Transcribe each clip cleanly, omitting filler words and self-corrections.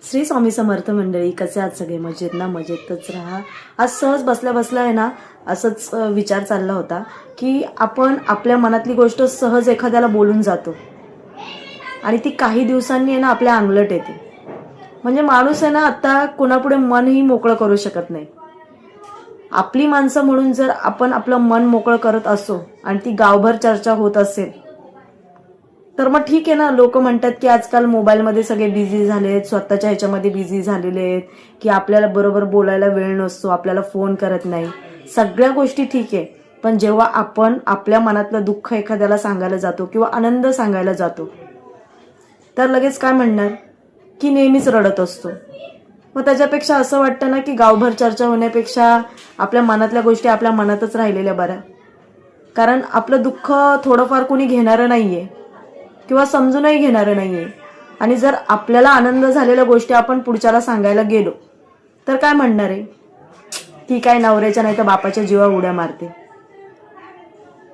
श्री स्वामी समर्थ मंडळी, कसे आहात सगळे? मजेत ना? मजेतच राहा. आज सहज बसल्या बसल्या आहे ना, असंच विचार चालला होता की आपण आपल्या मनातली गोष्ट सहज एखाद्याला बोलून जातो आणि ती काही दिवसांनी आहे ना आपल्या अंगलट येते. म्हणजे माणूस आहे ना आता कोणापुढे मनही मोकळं करू शकत नाही. आपली माणसं म्हणून जर आपण आपलं मन मोकळं करत असो आणि ती गावभर चर्चा होत असेल तर मग ठीक आहे ना. लोक म्हणतात की आजकाल मोबाईलमध्ये सगळे बिझी झालेत, स्वतःच्या ह्याच्यामध्ये बिझी झालेले आहेत, की आपल्याला बरोबर बोलायला वेळ नसतो, आपल्याला फोन करत नाही. सगळ्या गोष्टी ठीक आहे, पण जेव्हा आपण आपल्या मनातलं दुःख एखाद्याला सांगायला जातो किंवा आनंद सांगायला जातो तर लगेच काय म्हणणार की नेहमीच रडत असतो. मग त्याच्यापेक्षा असं वाटतं ना की गावभर चर्चा होण्यापेक्षा आपल्या मनातल्या गोष्टी आपल्या मनातच राहिलेल्या बऱ्या. कारण आपलं दुःख थोडंफार कोणी घेणारं नाहीये किंवा समजूनही घेणारं नाहीये. आणि जर आपल्याला आनंद झालेल्या गोष्टी आपण पुढच्याला सांगायला गेलो तर काय म्हणणार आहे की काय नवऱ्याच्या नाही तर बापाच्या जीवावर उड्या मारते.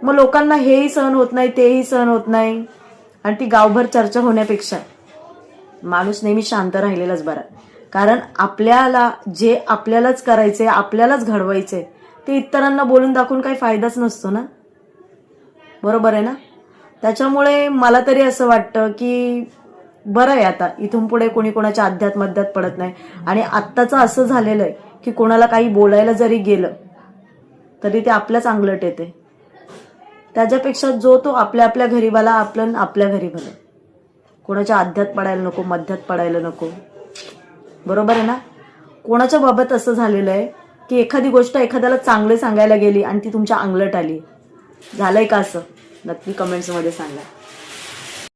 मग लोकांना हेही सहन होत नाही, तेही सहन होत नाही, आणि ती गावभर चर्चा होण्यापेक्षा माणूस नेहमी शांत राहिलेलाच बरा. कारण आपल्याला जे आपल्यालाच करायचे, आपल्यालाच घडवायचे, ते इतरांना बोलून दाखवून काही फायदाच नसतो ना. बरोबर आहे ना? त्याच्यामुळे मला तरी असं वाटतं की बरं आहे आता इथून पुढे कोणी कोणाच्या अध्यात्मध्यात पडत नाही. आणि आत्ताचं असं झालेलं आहे की कोणाला काही बोलायला जरी गेलं तरी ते आपल्याच अंगलट येते. त्याच्यापेक्षा जो तो आपल्या आपल्या घरीवाला आपलं आपल्या घरी भलं. कोणाच्या अध्यात पडायला नको, मध्यात पडायला नको. बरोबर आहे ना? कोणाच्या बाबत असं झालेलं आहे की एखादी गोष्ट एखाद्याला चांगले सांगायला गेली आणि ती तुमच्या अंगलट आली. झालंय का असं? नक्की कमेंट्समध्ये सांगा.